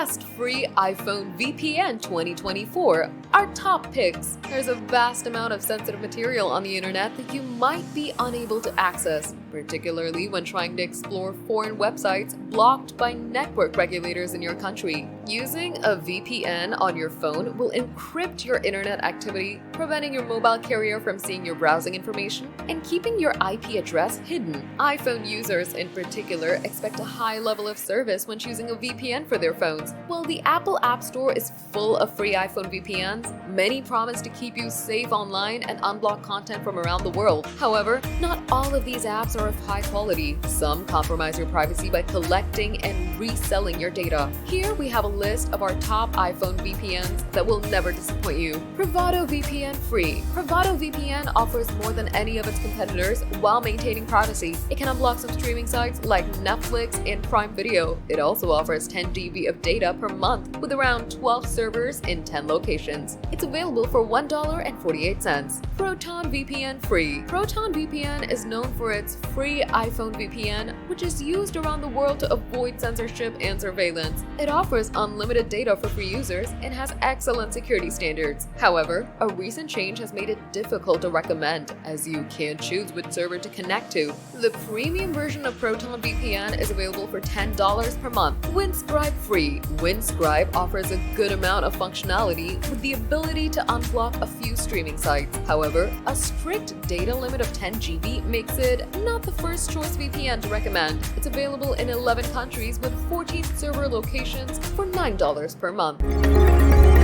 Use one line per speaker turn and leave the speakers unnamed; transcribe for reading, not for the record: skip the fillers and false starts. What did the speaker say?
Best Free iPhone VPN 2024, our top picks. There's a vast amount of sensitive material on the internet that you might be unable to access, particularly when trying to explore foreign websites blocked by network regulators in your country. Using a VPN on your phone will encrypt your internet activity, preventing your mobile carrier from seeing your browsing information and keeping your IP address hidden. iPhone users in particular expect a high level of service when choosing a VPN for their phones. While the Apple App Store is full of free iPhone VPNs, many promise to keep you safe online and unblock content from around the world. However, not all of these apps are of high quality. Some compromise your privacy by collecting and reselling your data. Here we have a list of our top iPhone VPNs that will never disappoint you. Privado VPN Free. Privado VPN offers more than any of its competitors while maintaining privacy. It can unblock some streaming sites like Netflix and Prime Video. It also offers 10 GB of data per month with around 12 servers in 10 locations. It's available for $1.48. Proton VPN Free. Proton VPN is known for its free iPhone VPN, which is used around the world to avoid censorship and surveillance. It offers unlimited data for free users and has excellent security standards. However, a recent change has made it difficult to recommend, as you can't choose which server to connect to. The premium version of Proton VPN is available for $10 per month. Windscribe Free. Windscribe offers a good amount of functionality with the ability to unblock a few streaming sites. However, a strict data limit of 10 GB makes it not the first choice VPN to recommend. It's available in 11 countries with 14 server locations for $9 per month.